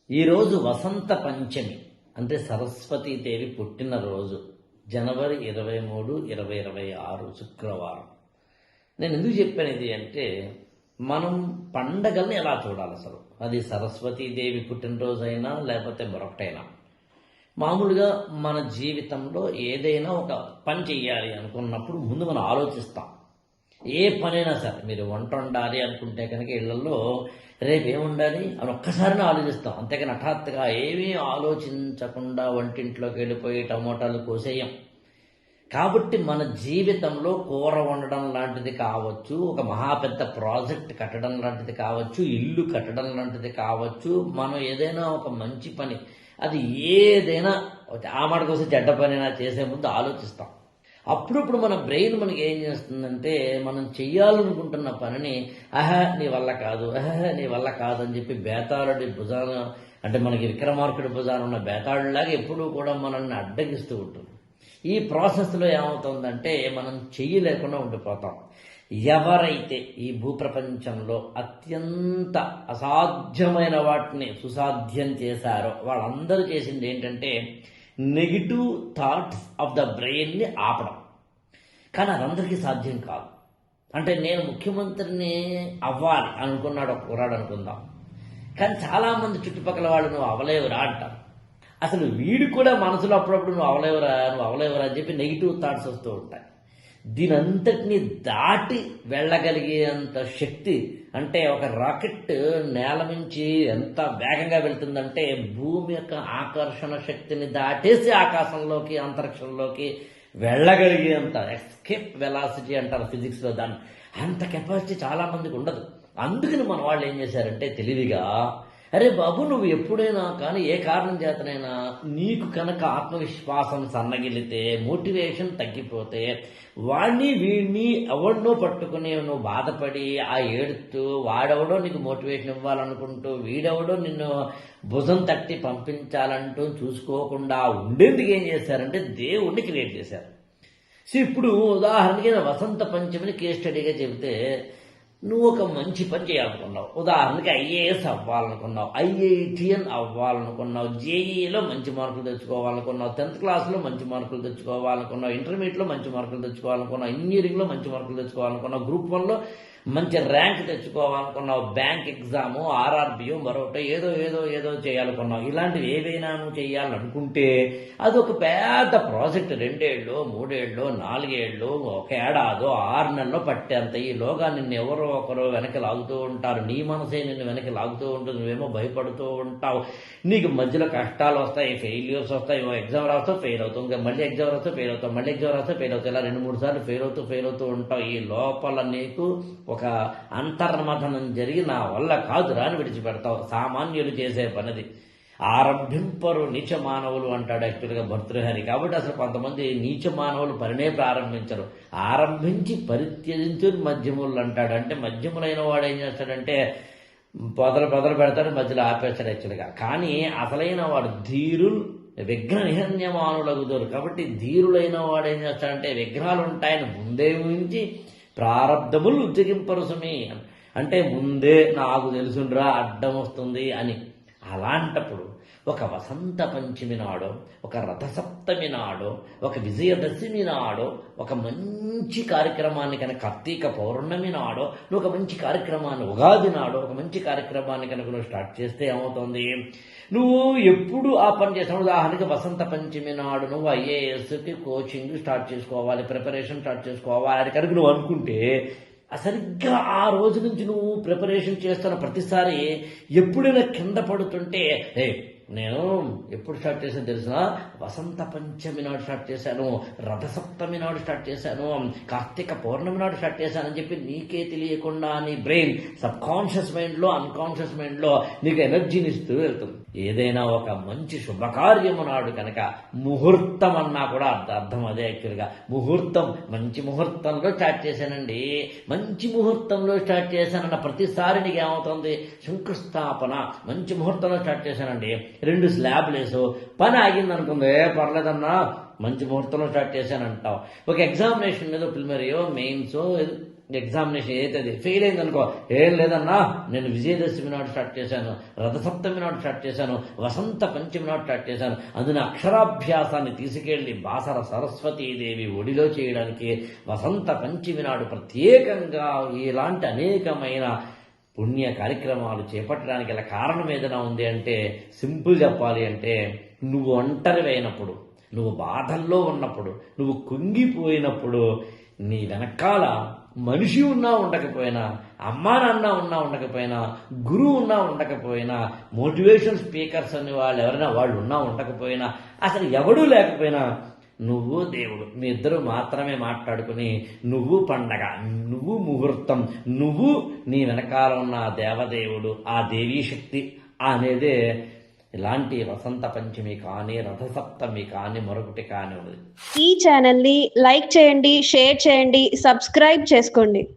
ఈరోజు వసంత పంచమి అంటే సరస్వతీదేవి పుట్టినరోజు. జనవరి 23, 2026 శుక్రవారం. నేను ఎందుకు చెప్పాను ఇది అంటే, మనం పండగల్ని ఎలా చూడాలి అసలు? అది సరస్వతీదేవి పుట్టినరోజు అయినా లేకపోతే మరొకటైనా. మామూలుగా మన జీవితంలో ఏదైనా ఒక పని చెయ్యాలి అనుకున్నప్పుడు ముందు మనం ఆలోచిస్తాం. ఏ పనైనా సరే, మీరు వంట వండాలి అనుకుంటే కనుక ఇళ్లలో రేపు ఏముండాలి అని ఒక్కసారినే ఆలోచిస్తాం. అంతేకాని హఠాత్తుగా ఏమీ ఆలోచించకుండా వంటింట్లోకి వెళ్ళిపోయి టమోటాలు కోసేయం. కాబట్టి మన జీవితంలో కూర వండడం లాంటిది కావచ్చు, ఒక మహాపెద్ద ప్రాజెక్ట్ కట్టడం లాంటిది కావచ్చు, ఇల్లు కట్టడం లాంటిది కావచ్చు, మనం ఏదైనా ఒక మంచి పని, అది ఏదైనా ఆ మాట కోసం చెడ్డ పనైనా చేసే ముందు ఆలోచిస్తాం. అప్పుడప్పుడు మన బ్రెయిన్ మనకి ఏం చేస్తుందంటే, మనం చెయ్యాలనుకుంటున్న పనిని నీ వల్ల కాదు, నీ వల్ల కాదు అని చెప్పి బేతాళుడి భుజాన, అంటే మనకి విక్రమార్కుడి భుజాన ఉన్న బేతాళులాగా ఎప్పుడూ కూడా మనల్ని అడ్డగిస్తూ ఉంటుంది. ఈ ప్రాసెస్లో ఏమవుతుందంటే, మనం చెయ్యలేకుండా ఉండిపోతాం. ఎవరైతే ఈ భూప్రపంచంలో అత్యంత అసాధ్యమైన వాటిని సుసాధ్యం చేశారో వాళ్ళందరూ చేసింది ఏంటంటే, నెగిటివ్ థాట్స్ ఆఫ్ ద బ్రెయిన్ని ఆపడం. కానీ అదందరికీ సాధ్యం కాదు. అంటే నేను ముఖ్యమంత్రిని అవ్వాలి అనుకున్నాడు ఒక కుర్రాడు అనుకుందాం, కానీ చాలామంది చుట్టుపక్కల వాళ్ళు నువ్వు అవలేవురా అంటారు. అసలు వీడు కూడా మనసులో అప్పుడప్పుడు నువ్వు అవలేవురా అని చెప్పి నెగిటివ్ థాట్స్ వస్తూ ఉంటాయి. దీనంతటినీ దాటి వెళ్ళగలిగేంత శక్తి, అంటే ఒక రాకెట్ నేల నుంచి ఎంత వేగంగా వెళ్తుందంటే భూమి యొక్క ఆకర్షణ శక్తిని దాటేసి ఆకాశంలోకి, అంతరిక్షంలోకి వెళ్ళగలిగేంత ఎస్కేప్ వెలాసిటీ అంటారు ఫిజిక్స్లో దాన్ని. అంత కెపాసిటీ చాలా మందికి ఉండదు. అందుకని మన వాళ్ళు ఏం చేశారంటే తెలివిగా, అరే బాబు నువ్వు ఎప్పుడైనా కానీ ఏ కారణం చేతనైనా నీకు కనుక ఆత్మవిశ్వాసం సన్నగిలితే, మోటివేషన్ తగ్గిపోతే, వీడిని ఎవరినో పట్టుకుని నువ్వు బాధపడి ఆ ఏడుతూ, వాడెవడో నీకు మోటివేషన్ ఇవ్వాలనుకుంటూ, వీడెవడో నిన్ను భుజం తట్టి పంపించాలంటూ చూసుకోకుండా ఉండేందుకు ఏం చేశారంటే దేవుణ్ణి క్రియేట్ చేశారు. సో ఇప్పుడు ఉదాహరణకి వసంత పంచమిని కేస్ స్టడీగా చెబితే, నువ్వు ఒక మంచి పని చేయాలనుకున్నావు. ఉదాహరణకి ఐఏఎస్ అవ్వాలనుకున్నావు, ఐఐటిఎన్ అవ్వాలనుకున్నావు, జేఈలో మంచి మార్కులు తెచ్చుకోవాలనుకున్నావు, 10th క్లాస్లో మంచి మార్కులు తెచ్చుకోవాలనుకున్నావు, ఇంటర్మీడియట్లో మంచి మార్కులు తెచ్చుకోవాలనుకున్నావు, ఇంజనీరింగ్లో మంచి మార్కులు తెచ్చుకోవాలనుకున్నావు, గ్రూప్ 1లో మంచి ర్యాంక్ తెచ్చుకోవాలనుకున్నావు, బ్యాంక్ ఎగ్జాము, ఆర్ఆర్బియో, మరొకటి ఏదో ఏదో ఏదో చేయాలనుకున్నావు. ఇలాంటివి ఏవైనా నువ్వు చేయాలనుకుంటే అదొక పెద్ద ప్రాజెక్ట్. 2 ఏళ్ళు, 3 ఏళ్ళు, 4 ఏళ్ళు, 1 ఏడాదో, 6 నెలల్లో పట్టేంత. ఈలోగా నిన్ను ఎవరో ఒకరు వెనక లాగుతూ ఉంటారు. నీ మనసే నిన్ను వెనక లాగుతూ ఉంటుంది. నువ్వేమో భయపడుతూ ఉంటావు. నీకు మధ్యలో కష్టాలు వస్తాయి, ఫెయిల్యూర్స్ వస్తాయి. ఎగ్జామ్ రాస్తావు, ఫెయిల్ అవుతావు, ఇంకా మళ్ళీ ఎగ్జామ్ రాస్తావు, ఫెయిల్ అవుతావు, మళ్ళీ ఎగ్జామ్ రాస్తావు, ఫెయిల్ అవుతావు. ఇలా 2-3 సార్లు ఫెయిల్ అవుతూ ఉంటావు. ఈ లోపల నీకు ఒక అంతర్మథనం జరిగి నా వల్ల కాదురా అని విడిచిపెడతావు. సామాన్యులు చేసే పనిది. ఆరంభింపరు నీచ మానవులు అంటాడు యాక్చువల్గా భర్తృహరి. కాబట్టి అసలు కొంతమంది నీచ మానవులు పనినే ప్రారంభించరు, ఆరంభించి పరిత్యజించు మధ్యములు అంటాడు. అంటే మధ్యములైన వాడు ఏం చేస్తాడంటే పొదలు పెడతాడు, మధ్యలో ఆపేస్తాడు యాక్చువల్గా. కానీ అసలైన వాడు ధీరులు విఘ్న నిహన్యమానులగుదరు. కాబట్టి ధీరులైన వాడు ఏం చేస్తాడంటే, విఘ్నాలు ఉంటాయని ముందే ఊహించి ప్రారంధములు ఉద్యోగింపరుసుమి, అంటే ముందే నాకు తెలుసుండ్రా అడ్డం వస్తుంది అని. అలాంటప్పుడు ఒక వసంత పంచమి నాడో, ఒక రథసప్తమి నాడో, ఒక విజయదశమి నాడో, ఒక మంచి కార్యక్రమాన్ని కనుక కార్తీక పౌర్ణమి నాడో నువ్వు ఒక మంచి కార్యక్రమాన్ని, ఉగాది నాడో ఒక మంచి కార్యక్రమాన్ని కనుక నువ్వు స్టార్ట్ చేస్తే ఏమవుతుంది, నువ్వు ఎప్పుడు ఆ పని చేసావు. ఉదాహరణకి వసంత పంచమి నాడు నువ్వు ఐఏఎస్కి కోచింగ్ స్టార్ట్ చేసుకోవాలి, ప్రిపరేషన్ స్టార్ట్ చేసుకోవాలి అని కనుక నువ్వు అనుకుంటే, సరిగ్గా ఆ రోజు నుంచి నువ్వు ప్రిపరేషన్ చేస్తున్న ప్రతిసారి ఎప్పుడైనా కింద పడుతుంటే, నేను ఎప్పుడు స్టార్ట్ చేశాను తెలిసిన, వసంత పంచమి నాడు స్టార్ట్ చేశాను, రథసప్తమి నాడు స్టార్ట్ చేశాను, కార్తీక పౌర్ణమి నాడు స్టార్ట్ చేశానని చెప్పి నీకే తెలియకుండా నీ బ్రెయిన్ సబ్ కాన్షియస్ మైండ్లో, అన్కాన్షియస్ మైండ్లో నీకు ఎనర్జీని ఇస్తూ వెళ్తుంది. ఏదైనా ఒక మంచి శుభకార్యము నాడు కనుక, ముహూర్తం అన్నా కూడా అర్థం అదే యాక్చువల్గా. ముహూర్తం, మంచి ముహూర్తంలో స్టార్ట్ చేశానండి, మంచి ముహూర్తంలో స్టార్ట్ చేశానన్న ప్రతిసారి నీకు ఏమవుతుంది, శంకుస్థాపన. మంచి ముహూర్తంలో స్టార్ట్ చేశానండి, 2 స్లాబ్లు వేసో, పని ఆగింది అనుకుంది, పర్లేదన్నా మంచి ముహూర్తంలో స్టార్ట్ చేశానంటావు. ఒక ఎగ్జామినేషన్ మీద ప్రిలిమినరీయో మెయిన్సో ఎగ్జామినేషన్ ఏదైతే ఫెయిల్ అయిందనుకో, ఏం లేదన్నా నేను విజయదశమి నాడు స్టార్ట్ చేశాను, రథసప్తమి నాడు స్టార్ట్ చేశాను, వసంత పంచమి నాడు స్టార్ట్ చేశాను. అందున అక్షరాభ్యాసాన్ని తీసుకెళ్లి బాసర సరస్వతీదేవి ఒడిలో చేయడానికి వసంత పంచమి నాడు ప్రత్యేకంగా ఇలాంటి అనేకమైన పుణ్య కార్యక్రమాలు చేపట్టడానికి గల కారణం ఏదైనా ఉంది అంటే, సింపుల్ చెప్పాలి అంటే, నువ్వు ఒంటరివైనప్పుడు, నువ్వు బాధల్లో ఉన్నప్పుడు, నువ్వు కుంగిపోయినప్పుడు, నీ వెనకాల మనిషి ఉన్నా ఉండకపోయినా, అమ్మా నాన్న ఉన్నా ఉండకపోయినా, గురువు ఉన్నా ఉండకపోయినా, మోటివేషన్ స్పీకర్స్ అని వాళ్ళు ఎవరైనా వాళ్ళు ఉన్నా ఉండకపోయినా, అసలు ఎవడూ లేకపోయినా, నువ్వు దేవుడు మీ ఇద్దరు మాత్రమే మాట్లాడుకుని, నువ్వు పండగ, నువ్వు ముహూర్తం, నువ్వు నీ వెనకాల ఉన్న దేవదేవుడు, ఆ దేవీ శక్తి అనేదే ఇలాంటి వసంత పంచమి కానీ, రథసప్తమి కానీ, మరొకటి కానివ్వదు. ఈ ఛానల్ని లైక్ చేయండి, షేర్ చేయండి, సబ్స్క్రైబ్ చేసుకోండి.